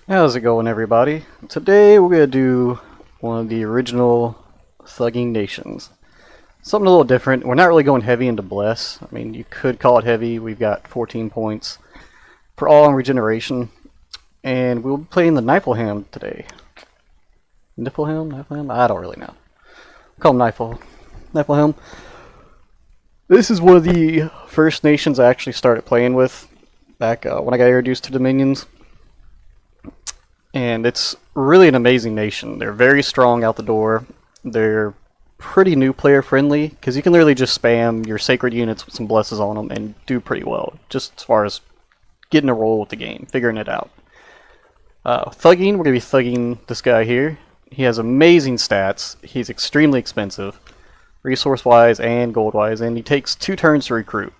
How's it going, everybody? Today we're going to do one of the original thugging nations. Something a little different. We're not really going heavy into Bless. I mean, you could call it heavy. We've got 14 points for all in regeneration. And we'll be playing the Niefelheim today. Niefelheim? I don't really know. Call him Niefelheim. This is one of the first nations I actually started playing with back when I got introduced to Dominions. And it's really an amazing nation. They're very strong out the door. They're pretty new player friendly because you can literally just spam your sacred units with some blesses on them and do pretty well, just as far as getting a roll with the game, figuring it out. Thugging, we're going to be thugging this guy here. He has amazing stats. He's extremely expensive, resource-wise and gold-wise, and he takes 2 turns to recruit.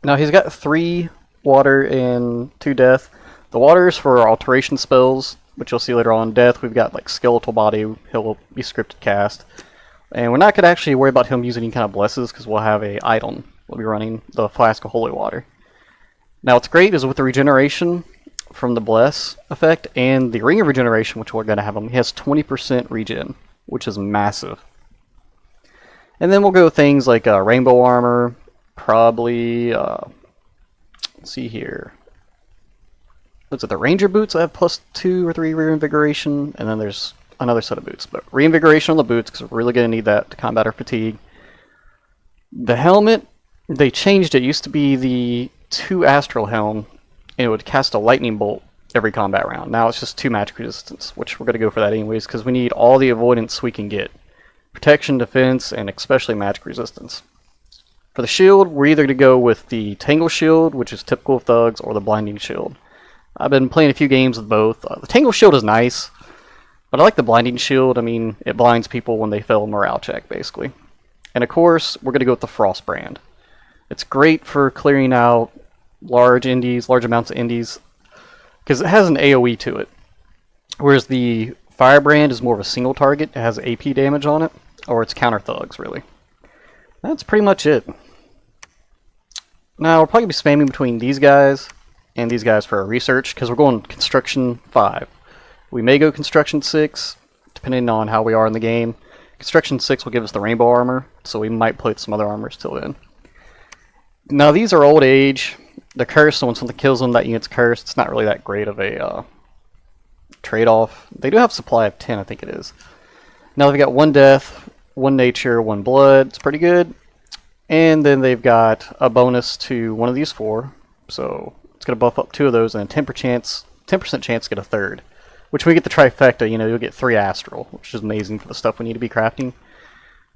Now he's got 3 water and 2 death. The water is for alteration spells, which you'll see later on. Death, we've got like Skeletal Body, he'll be scripted cast. And we're not going to actually worry about him using any kind of blesses because we'll have a item. We'll be running the Flask of Holy Water. Now what's great is with the regeneration from the Bless effect and the Ring of Regeneration, which we're going to have him, he has 20% regen, which is massive. And then we'll go with things like Rainbow Armor, probably, let's see here. Looks at the Ranger boots that have plus 2 or 3 reinvigoration, and then there's another set of boots. But reinvigoration on the boots, because we're really going to need that to combat our fatigue. The helmet, they changed it. It used to be the 2 Astral Helm, and it would cast a lightning bolt every combat round. Now it's just 2 magic resistance, which we're going to go for that anyways, because we need all the avoidance we can get. Protection, defense, and especially magic resistance. For the shield, we're either going to go with the Tangle Shield, which is typical of thugs, or the Blinding Shield. I've been playing a few games with both. The Tangle Shield is nice, but I like the Blinding Shield. I mean, it blinds people when they fail a morale check, basically. And of course, we're going to go with the Frost Brand. It's great for clearing out large amounts of indies, because it has an AoE to it. Whereas the Firebrand is more of a single target. It has AP damage on it, or it's counter thugs, really. That's pretty much it. Now, we're probably going to be spamming between these guys and these guys for our research, because we're going Construction 5. We may go Construction 6, depending on how we are in the game. Construction 6 will give us the Rainbow Armor, so we might play some other armors till then. Now these are old age. They're cursed, so when something kills them, that unit's cursed. It's not really that great of a trade-off. They do have supply of 10, I think it is. Now they've got 1 death, 1 nature, 1 blood. It's pretty good. And then they've got a bonus to one of these 4, so it's going to buff up 2 of those, and a 10% chance to get a 3rd. Which when we get the trifecta, you know, you'll get 3 astral, which is amazing for the stuff we need to be crafting.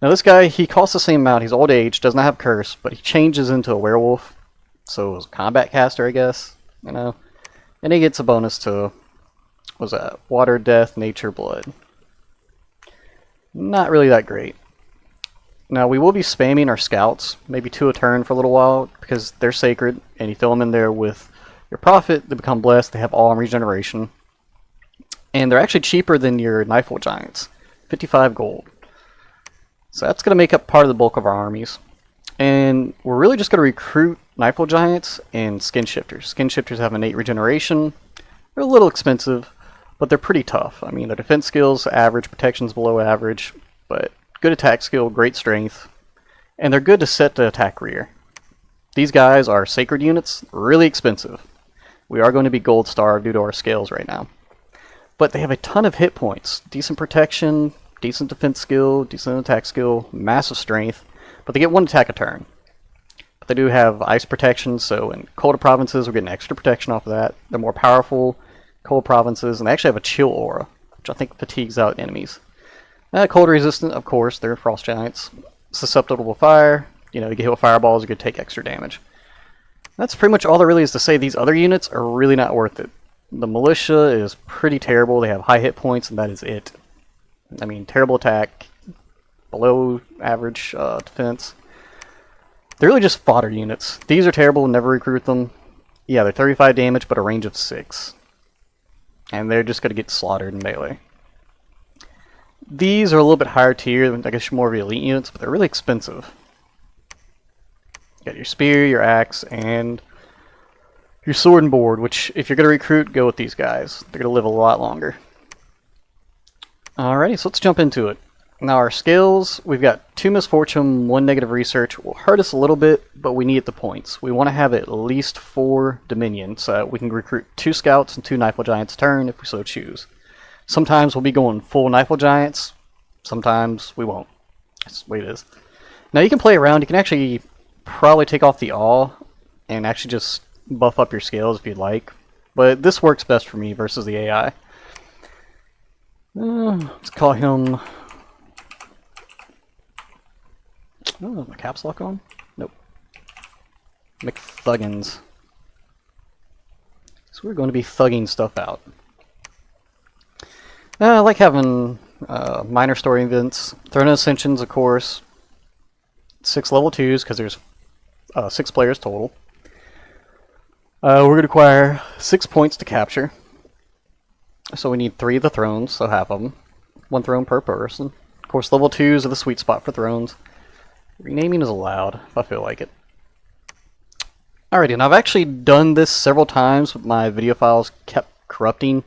Now this guy, he costs the same amount. He's old age, does not have curse, but he changes into a werewolf. So it's a combat caster, I guess, you know. And he gets a bonus to, what was that? Water, death, nature, blood. Not really that great. Now we will be spamming our scouts, maybe 2 a turn for a little while, because they're sacred, and you throw them in there with your Prophet, they become blessed, they have all in regeneration. And they're actually cheaper than your Nifel Giants, 55 gold. So that's going to make up part of the bulk of our armies. And we're really just going to recruit Nifel Giants and Skin Shifters. Skin Shifters have innate regeneration. They're a little expensive, but they're pretty tough. I mean, their defense skills average, protection's below average, but good attack skill, great strength, and they're good to set to attack rear. These guys are sacred units, really expensive. We are going to be gold star due to our scales right now. But they have a ton of hit points, decent protection, decent defense skill, decent attack skill, massive strength, but they get 1 attack a turn. But they do have ice protection, so in colder provinces we're getting extra protection off of that. They're more powerful, cold provinces, and they actually have a chill aura, which I think fatigues out enemies. Cold resistant, of course, they're frost giants. Susceptible to fire, you know, you get hit with fireballs, you're going to take extra damage. That's pretty much all there really is to say. These other units are really not worth it. The militia is pretty terrible. They have high hit points, and that is it. I mean, terrible attack, below average defense. They're really just fodder units. These are terrible, never recruit them. Yeah, they're 35 damage, but a range of 6. And they're just going to get slaughtered in melee. These are a little bit higher tier, I guess more of the elite units, but they're really expensive. You got your spear, your axe, and your sword and board, which if you're going to recruit, go with these guys. They're going to live a lot longer. Alrighty, so let's jump into it. Now our skills, we've got 2 misfortune, 1 negative research. Will hurt us a little bit, but we need the points. We want to have at least 4 dominion, so we can recruit 2 scouts and 2 Nifel Giants a turn if we so choose. Sometimes we'll be going full Nifel Giants, sometimes we won't. That's the way it is. Now you can play around, you can actually probably take off the awe and actually just buff up your skills if you'd like. But this works best for me versus the AI. Let's call him... Oh, my caps lock on? Nope. McThuggins. So we're going to be thugging stuff out. I like having minor story events. Throne Ascensions, of course. 6 level 2s, because there's 6 players total. We're going to require 6 points to capture. So we need 3 of the thrones, so half of them. 1 throne per person. Of course, level 2s are the sweet spot for thrones. Renaming is allowed, if I feel like it. Alrighty, and I've actually done this several times, but my video files kept corrupting.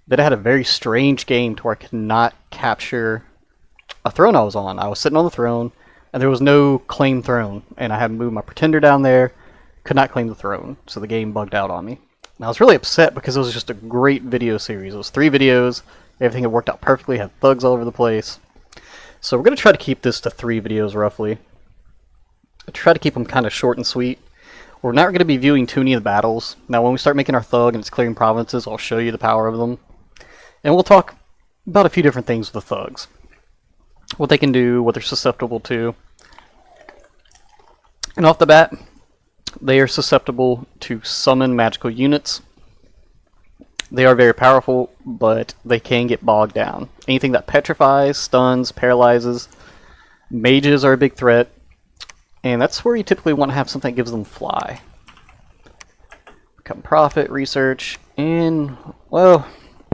That I had a very strange game to where I could not capture a throne I was on. I was sitting on the throne, and there was no claim throne, and I had to move my pretender down there, could not claim the throne, so the game bugged out on me. And I was really upset because it was just a great video series. It was 3 videos, everything had worked out perfectly, had thugs all over the place. So we're going to try to keep this to 3 videos roughly. I try to keep them kind of short and sweet. We're not going to be viewing too many of the battles. Now when we start making our thug and it's clearing provinces, I'll show you the power of them. And we'll talk about a few different things with the thugs. What they can do, what they're susceptible to. And off the bat, they are susceptible to summon magical units. They are very powerful, but they can get bogged down. Anything that petrifies, stuns, paralyzes. Mages are a big threat. And that's where you typically want to have something that gives them fly. Become Prophet, Research, and, well,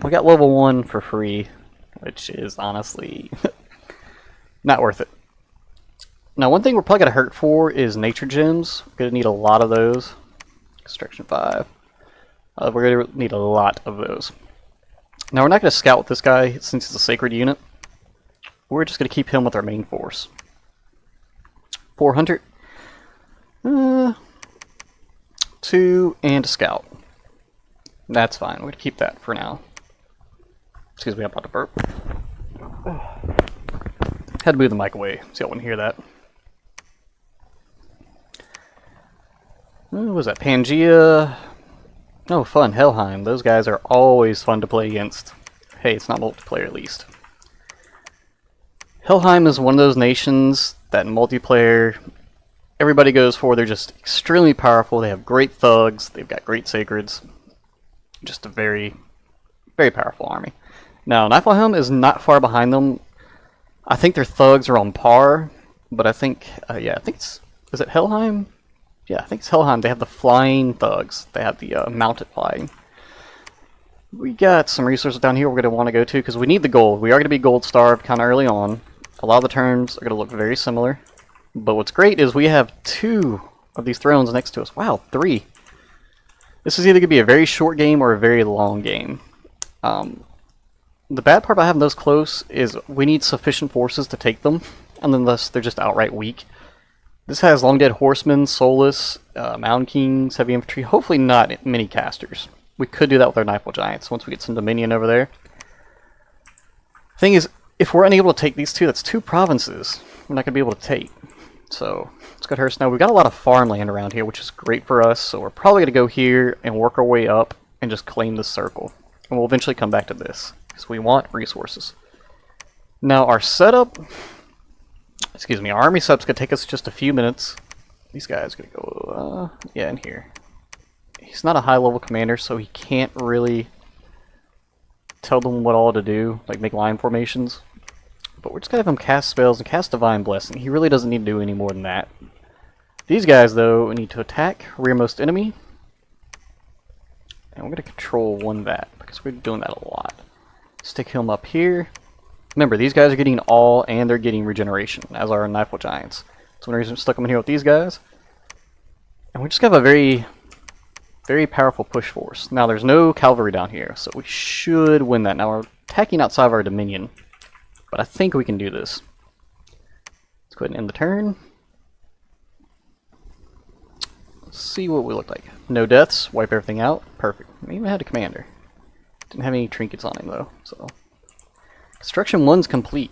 we got level 1 for free, which is honestly not worth it. Now, one thing we're probably going to hurt for is Nature Gems. We're going to need a lot of those. Construction 5. We're going to need a lot of those. Now, we're not going to scout with this guy since he's a sacred unit. We're just going to keep him with our main force. 400. 2 and a scout. That's fine. We're going to keep that for now. Excuse me, I'm about to burp. Had to move the mic away so y'all wouldn't hear that. What was that? Pangea. Oh, fun. Helheim. Those guys are always fun to play against. Hey, it's not multiplayer at least. Helheim is one of those nations that in multiplayer everybody goes for. They're just extremely powerful. They have great thugs. They've got great sacreds. Just a very, very powerful army. Now, Niefelheim is not far behind them. I think their thugs are on par, but I think, yeah, I think it's, is it Helheim? Yeah, I think it's Helheim. They have the flying thugs. They have the mounted flying. We got some resources down here we're going to want to go to because we need the gold. We are going to be gold starved kind of early on. A lot of the turns are going to look very similar. But what's great is we have 2 of these thrones next to us. Wow, 3. This is either going to be a very short game or a very long game. The bad part about having those close is we need sufficient forces to take them, and unless they're just outright weak. This has Long Dead Horsemen, Soulless, Mountain Kings, Heavy Infantry, hopefully not many casters. We could do that with our Nifel Giants once we get some Dominion over there. Thing is, if we're unable to take these 2, that's 2 provinces we're not going to be able to take. So, let's go to Hearst now. We've got a lot of farmland around here, which is great for us, so we're probably going to go here and work our way up and just claim this circle. And we'll eventually come back to this, because we want resources. Now, our setup, excuse me, our army setup's going to take us just a few minutes. These guys are going to go, yeah, in here. He's not a high-level commander, so he can't really tell them what all to do, like make line formations. But we're just going to have him cast spells and cast Divine Blessing. He really doesn't need to do any more than that. These guys, though, need to attack rearmost enemy. And we're going to control 1 that, because we're doing that a lot. Stick him up here. Remember, these guys are getting all, and they're getting regeneration, as are our Nifel Giants. So one reason I stuck them in here with these guys. And we just have a very Very powerful push force. Now there's no cavalry down here, so we should win that. Now we're attacking outside of our dominion, but I think we can do this. Let's go ahead and end the turn. Let's see what we look like. No deaths, wipe everything out. Perfect. We even had a commander. Didn't have any trinkets on him though, so. Construction 1's complete.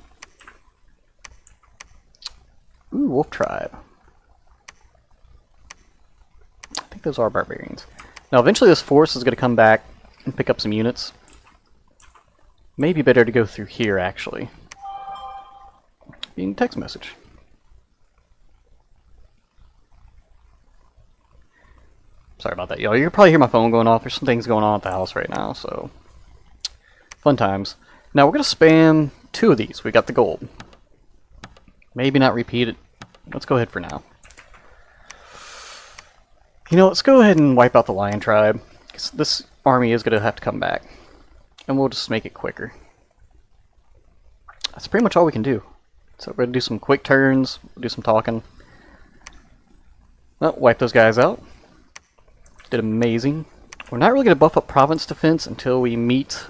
Ooh, Wolf Tribe. I think those are barbarians. Now eventually this force is going to come back and pick up some units. Maybe better to go through here actually. Being text message. Sorry about that, y'all. You can probably hear my phone going off. There's some things going on at the house right now, so fun times. Now we're going to spam 2 of these. We got the gold. Maybe not repeat it. Let's go ahead for now. You know, let's go ahead and wipe out the Lion Tribe, because this army is going to have to come back. And we'll just make it quicker. That's pretty much all we can do. So we're going to do some quick turns, do some talking. Well, wipe those guys out. Did amazing. We're not really going to buff up province defense until we meet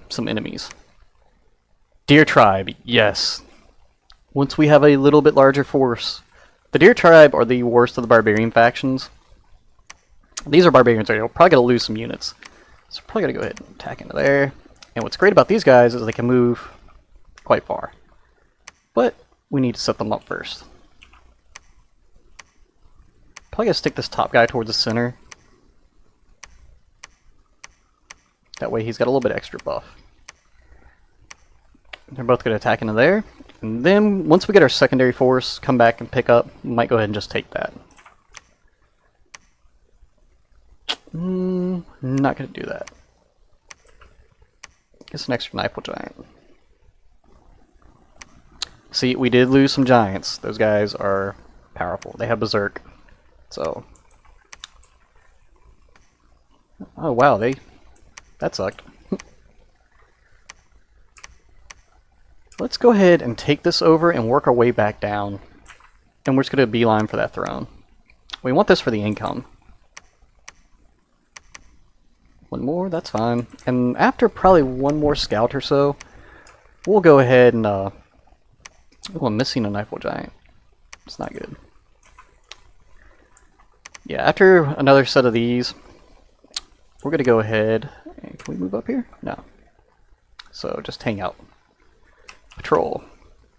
some enemies. Deer Tribe, yes. Once we have a little bit larger force. The Deer Tribe are the worst of the barbarian factions. These are barbarians, right? We're probably going to lose some units. So we're probably going to go ahead and attack into there. And what's great about these guys is they can move quite far. But we need to set them up first. Probably going to stick this top guy towards the center. That way he's got a little bit extra buff. They're both going to attack into there. And then once we get our secondary force, come back and pick up. We might go ahead and just take that. Not going to do that. Guess an extra Niefelheim giant. See, we did lose some giants. Those guys are powerful. They have berserk. So. Oh wow, that sucked. Let's go ahead and take this over and work our way back down. And we're just going to beeline for that throne. We want this for the income. One more, that's fine. And after probably one more scout or so, we'll go ahead and oh, I'm missing a Niefelheim giant. It's not good. Yeah, after another set of these, we're gonna go ahead and can we move up here? No. So just hang out. Patrol.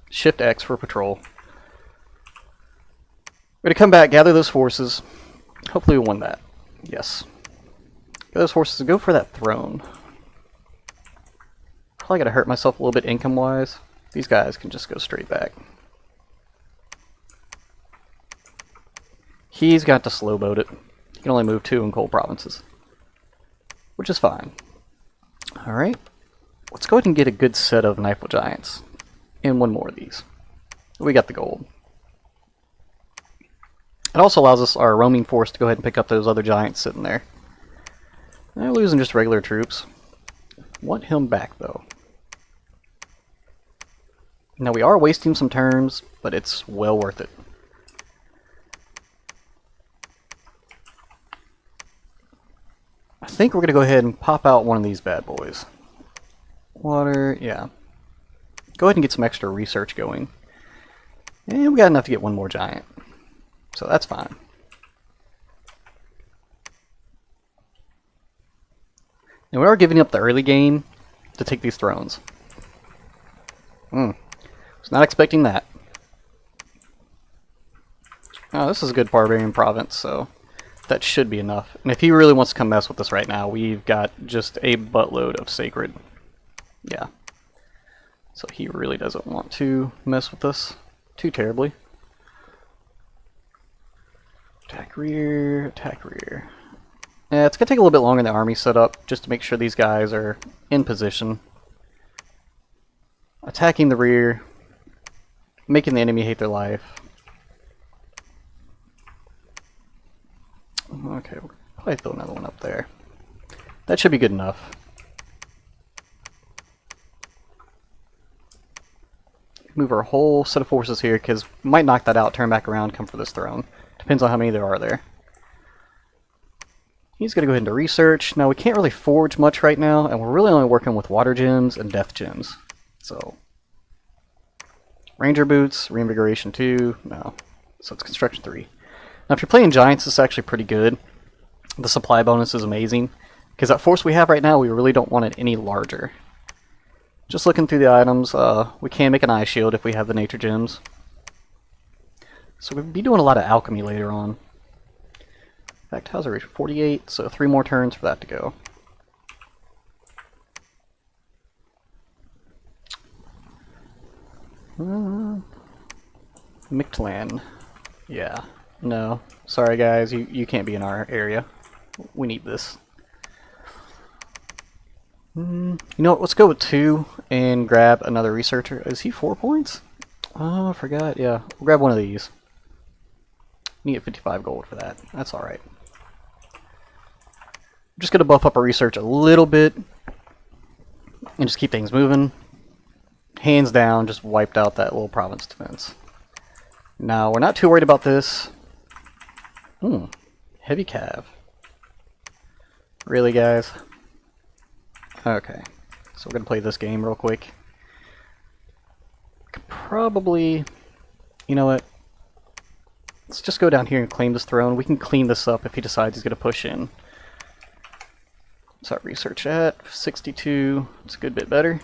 Shift X for patrol. We're gonna come back, gather those forces. Hopefully we win that. Yes. Get those forces to go for that throne. Probably gotta hurt myself a little bit income wise. These guys can just go straight back. He's got to slow boat it. He can only move 2 in cold provinces. Which is fine. Alright. Let's go ahead and get a good set of Niefelheim giants. And one more of these. We got the gold. It also allows us, our roaming force, to go ahead and pick up those other giants sitting there. They're losing just regular troops. Want him back, though. Now, we are wasting some turns, but it's well worth it. I think we're going to go ahead and pop out one of these bad boys. Water, yeah. Go ahead and get some extra research going. And we got enough to get one more giant. So that's fine. Now we are giving up the early game to take these thrones. Was not expecting that. Oh, this is a good barbarian province, so that should be enough. And if he really wants to come mess with us right now, we've got just a buttload of sacred. Yeah. So he really doesn't want to mess with us too terribly. Attack rear, attack rear. Yeah, it's going to take a little bit longer in the army setup, just to make sure these guys are in position. Attacking the rear, making the enemy hate their life. Okay, we'll probably throw another one up there. That should be good enough. Move our whole set of forces here, because we might knock that out, turn back around, come for this throne. Depends on how many there are there. He's going to go ahead into research. Now, we can't really forge much right now, and we're really only working with water gems and death gems. So, Ranger Boots, Reinvigoration 2, no. So it's Construction 3. Now, if you're playing Giants, this is actually pretty good. The supply bonus is amazing, because that force we have right now, we really don't want it any larger. Just looking through the items, we can make an eye shield if we have the nature gems. So we'll be doing a lot of alchemy later on. In fact, how's it reach? 48, so 3 more turns for that to go. Mictlan. Yeah. No. Sorry guys, you can't be in our area. We need this. You know what, let's go with 2 and grab another researcher. Is he 4 points? Oh, I forgot. Yeah, we'll grab one of these. We get 55 gold for that. That's alright. I'm just going to buff up our research a little bit and just keep things moving. Hands down, just wiped out that little province defense. Now, we're not too worried about this. Heavy cav. Really, guys? Okay. So we're going to play this game real quick. Could probably... You know what? Let's just go down here and claim this throne. We can clean this up if he decides he's going to push in. What's our research at? 62. It's a good bit better.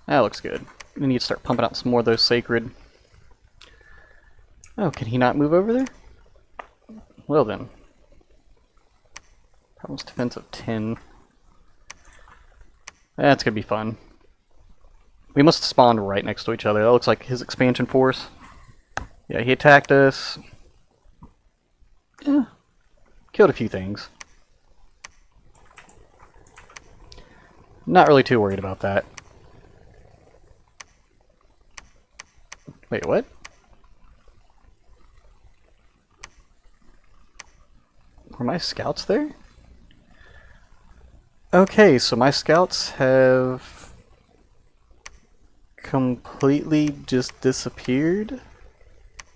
That looks good. We need to start pumping out some more of those sacred. Oh, can he not move over there? Well then. Problems defense of 10. That's gonna be fun. We must spawn right next to each other. That looks like his expansion force. Yeah, he attacked us. Yeah. Killed a few things. Not really too worried about that. Wait, what? Were my scouts there? Okay, so my scouts have completely just disappeared.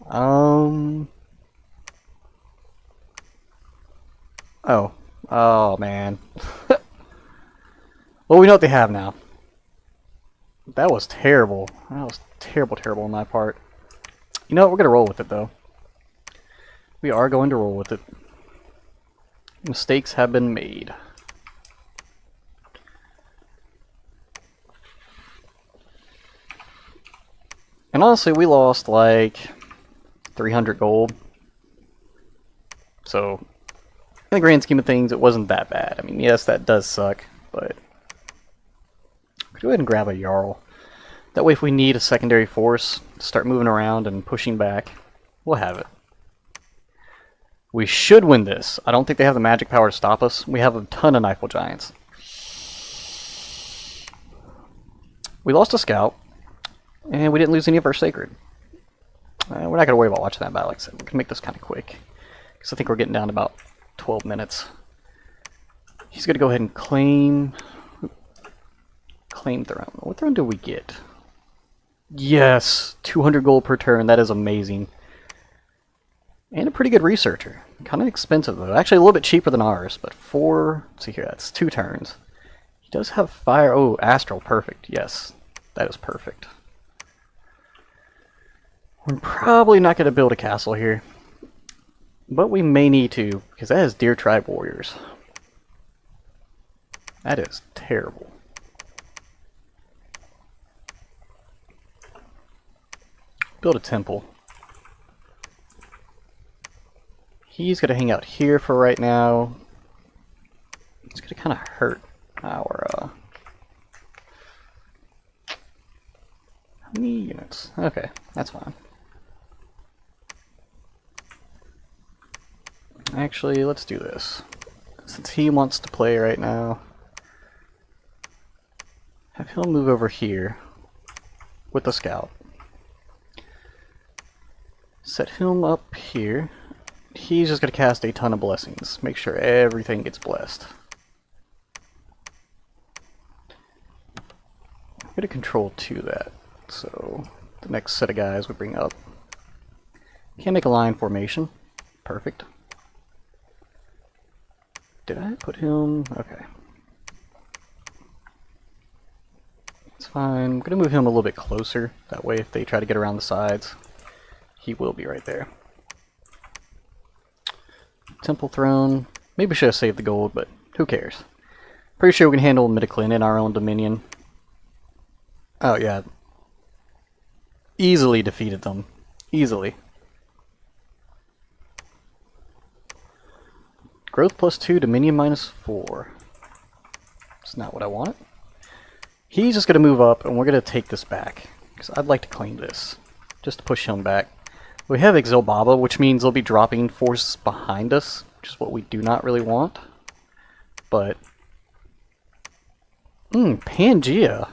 Oh. Oh, man. Well, we know what they have now. That was terrible. That was terrible, terrible on my part. You know what? We're going to roll with it, though. We are going to roll with it. Mistakes have been made. And honestly, we lost like 300 gold. So, in the grand scheme of things, it wasn't that bad. I mean, yes, that does suck, but... Go ahead and grab a Jarl. That way, if we need a secondary force to start moving around and pushing back, we'll have it. We should win this. I don't think they have the magic power to stop us. We have a ton of Niefelheim giants. We lost a scout, and we didn't lose any of our sacred. We're not going to worry about watching that battle. Like I said, we can make this kind of quick, because I think we're getting down to about 12 minutes. He's going to go ahead and claim throne. What throne do we get? Yes! 200 gold per turn. That is amazing. And a pretty good researcher. Kind of expensive, though. Actually, a little bit cheaper than ours, but let's see here, that's 2 turns. He does have fire. Oh, astral. Perfect. Yes. That is perfect. We're probably not going to build a castle here. But we may need to, because that is Deer Tribe warriors. That is terrible. Build a temple. He's going to hang out here for right now. It's going to kind of hurt our... How many units? Okay, that's fine. Actually, let's do this. Since he wants to play right now, have him move over here with the scout. Set him up here. He's just going to cast a ton of blessings. Make sure everything gets blessed. I'm going to control 2 that. So the next set of guys we bring up. Can't make a line formation. Perfect. Did I put him? Okay. It's fine. I'm going to move him a little bit closer. That way if they try to get around the sides, he will be right there. Temple Throne. Maybe we should have saved the gold, but who cares? Pretty sure we can handle Midichlin in our own dominion. Oh yeah. Easily defeated them. Easily. Growth +2, Dominion -4. That's not what I want. He's just going to move up, and we're going to take this back. Because I'd like to claim this. Just to push him back. We have Exil Baba, which means they'll be dropping forces behind us, which is what we do not really want. But... Pangea.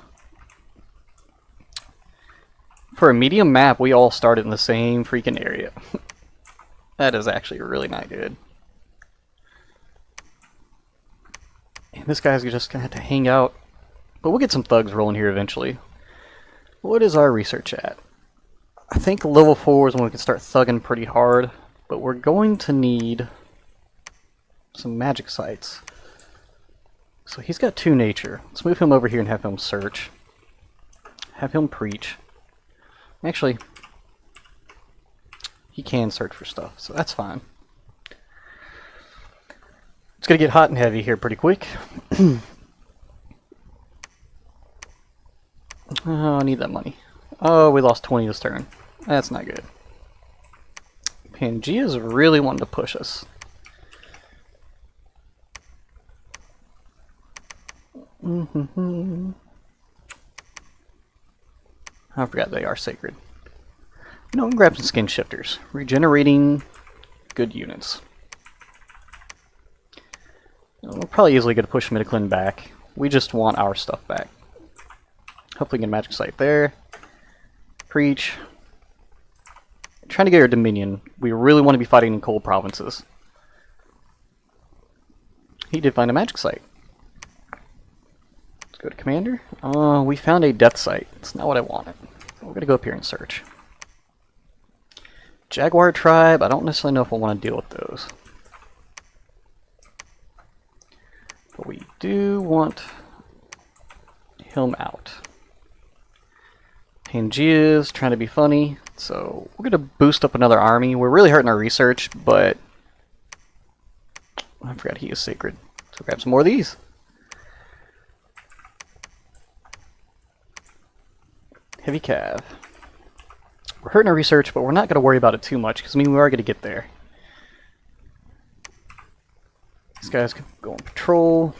For a medium map, we all started in the same freaking area. That is actually really not good. And this guy's just going to have to hang out. But we'll get some thugs rolling here eventually. What is our research at? I think level 4 is when we can start thugging pretty hard. But we're going to need some magic sites. So he's got 2 nature. Let's move him over here and have him search. Have him preach. Actually, he can search for stuff, so that's fine. It's going to get hot and heavy here pretty quick. Oh, I need that money. Oh, we lost 20 this turn. That's not good. Pangea's really wanting to push us. I forgot they are sacred. You know, we can grab some skin shifters. Regenerating good units. We're probably easily going to push Midichlin back. We just want our stuff back. Hopefully get a magic site there. Preach. Trying to get our dominion. We really want to be fighting in cold provinces. He did find a magic site. Let's go to commander. We found a death site. It's not what I wanted. We're going to go up here and search. Jaguar tribe. I don't necessarily know if I want to deal with those. But we do want him out. Pangea's trying to be funny. So we're going to boost up another army. We're really hurting our research, but I forgot he is sacred. So grab some more of these. Heavy cav. We're hurting our research, but we're not going to worry about it too much, because I mean, we are going to get there. These guys can go on patrol.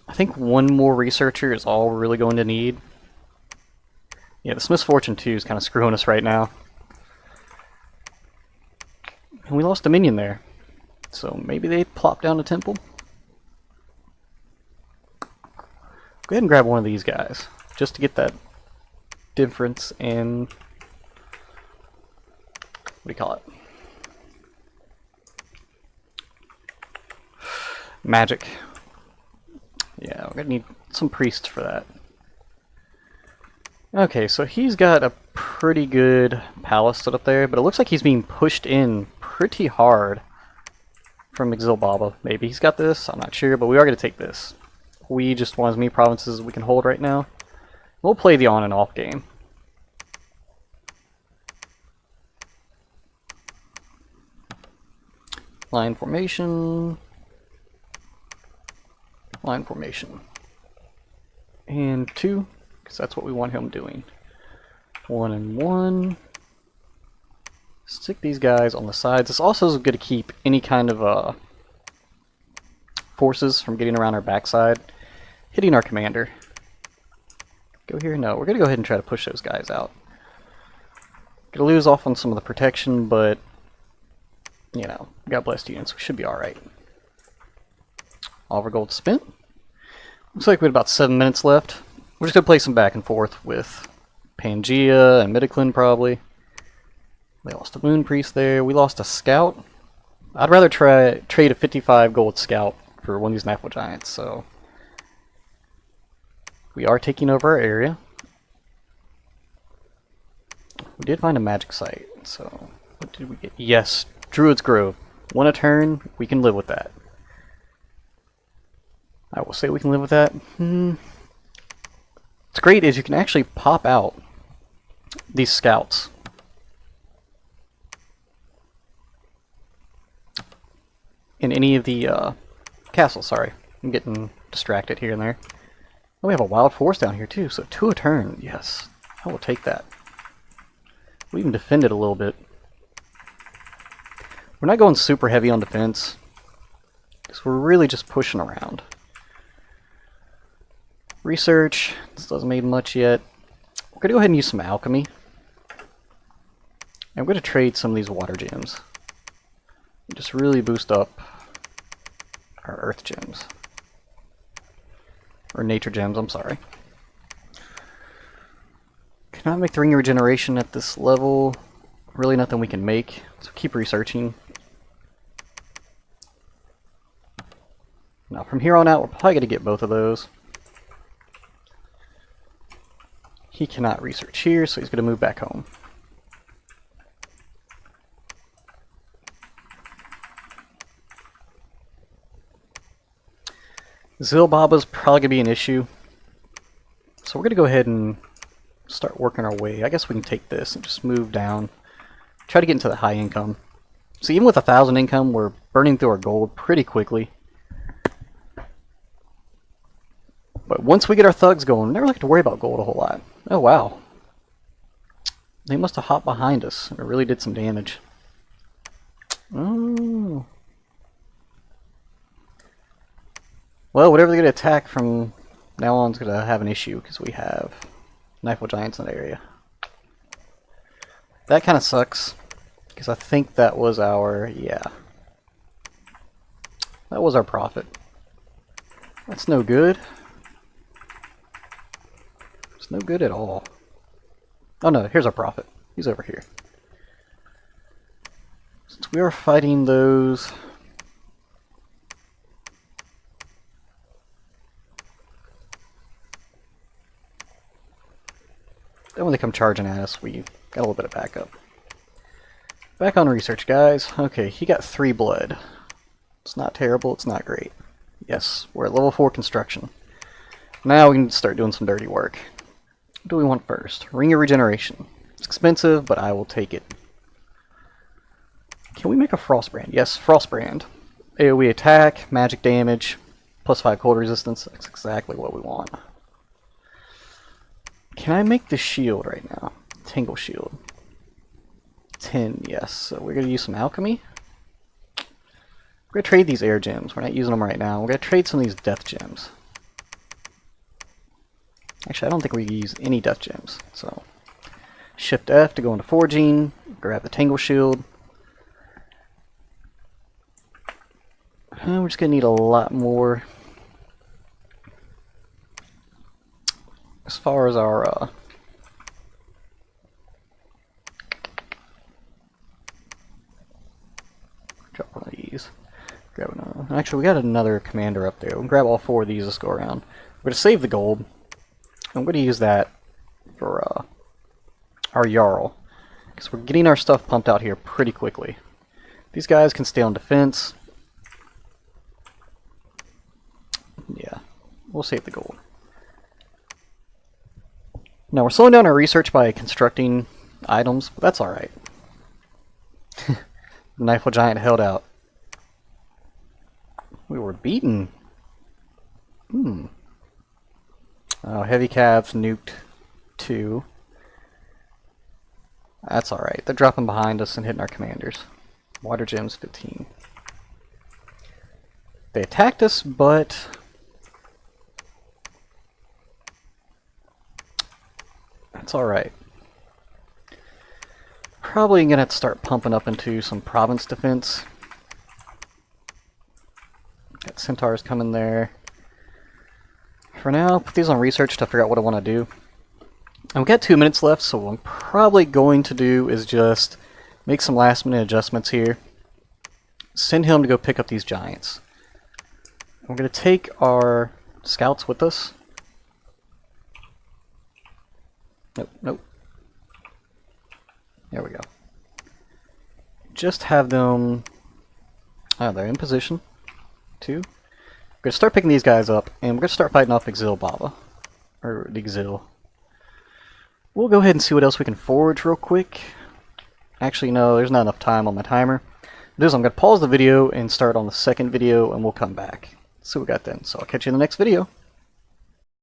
I think one more researcher is all we're really going to need. Yeah, this Misfortune 2 is kind of screwing us right now. And we lost Dominion there. So maybe they plop down a temple. Go ahead and grab one of these guys, just to get that difference in, what do you call it? Magic. Yeah, we're gonna need some priests for that. Okay, so he's got a pretty good palace set up there, but it looks like he's being pushed in pretty hard from Exil Baba. Maybe he's got this, I'm not sure, but we are gonna take this. We just want as many provinces as we can hold right now. We'll play the on and off game. Line formation. Line formation. And 2, because that's what we want him doing. 1 and 1. Stick these guys on the sides. This also is going to keep any kind of forces from getting around our backside. Hitting our commander. Go here? No, we're going to go ahead and try to push those guys out. Going to lose off on some of the protection, but, you know, God bless units. We should be alright. All of our gold spent. Looks like we had about 7 minutes left. We're just going to play some back and forth with Pangea and Midichlin, probably. We lost a Moon Priest there. We lost a Scout. I'd rather trade a 55 gold Scout for one of these Niefelheim Giants, so... We are taking over our area. We did find a magic site, so what did we get? Yes, Druid's Grove. 1 a turn, we can live with that. I will say we can live with that. What's great is you can actually pop out these scouts. In any of the castles, sorry. I'm getting distracted here and there. Oh, we have a wild forest down here too, so 2 a turn. Yes, I will take that. We even defended a little bit. We're not going super heavy on defense, because we're really just pushing around. Research, this doesn't make much yet. We're going to go ahead and use some alchemy. And we're going to trade some of these water gems. Just really boost up our earth gems. Or nature gems, I'm sorry. Cannot make the ring of regeneration at this level. Really nothing we can make, so keep researching. Now from here on out, we're probably going to get both of those. He cannot research here, so he's going to move back home. Zilbaba's probably going to be an issue. So we're going to go ahead and start working our way. I guess we can take this and just move down. Try to get into the high income. So even with 1,000 income, we're burning through our gold pretty quickly. But once we get our thugs going, we never like to worry about gold a whole lot. Oh wow. They must have hopped behind us and it really did some damage. Oh. Well, whatever they get attack from now on is going to have an issue because we have Niefelheim giants in that area. That kind of sucks because I think that was our, yeah. That was our profit. That's no good. It's no good at all. Oh no, here's our profit. He's over here. Since we are fighting those... Then when they come charging at us, we got a little bit of backup. Back on research, guys. Okay, he got 3 blood. It's not terrible, it's not great. Yes, we're at level 4 construction. Now we can start doing some dirty work. What do we want first? Ring of Regeneration. It's expensive, but I will take it. Can we make a Frostbrand? Yes, Frostbrand. AoE attack, magic damage, plus 5 cold resistance. That's exactly what we want. Can I make the shield right now? Tingle shield. 10, yes. So we're going to use some alchemy. We're going to trade these air gems. We're not using them right now. We're going to trade some of these death gems. Actually, I don't think we use any death gems. So, Shift F to go into forging. Grab the Tangle Shield. And we're just going to need a lot more. As far as our drop one of these. Grab another. Actually, we got another commander up there. We'll grab all 4 of these. Let's go around. We're going to save the gold. I'm going to use that for our Jarl. Because we're getting our stuff pumped out here pretty quickly. These guys can stay on defense. Yeah, we'll save the gold. Now we're slowing down our research by constructing items, but that's alright. The Niefelheim giant held out. We were beaten. Oh, heavy calves nuked 2. That's alright. They're dropping behind us and hitting our commanders. Water gems 15. They attacked us, but that's alright. Probably going to have to start pumping up into some province defense. Got centaurs coming there. For now, put these on research to figure out what I want to do. And we've got 2 minutes left, so what I'm probably going to do is just make some last minute adjustments here. Send him to go pick up these giants. We're going to take our scouts with us. Nope, nope. There we go. Just have them... Oh, they're in position. 2. We're going to start picking these guys up, and we're going to start fighting off Exil Baba. Or the Exil. We'll go ahead and see what else we can forge real quick. Actually, no, there's not enough time on my timer. What I'm going to pause the video and start on the second video, and we'll come back. See what we got then. So I'll catch you in the next video.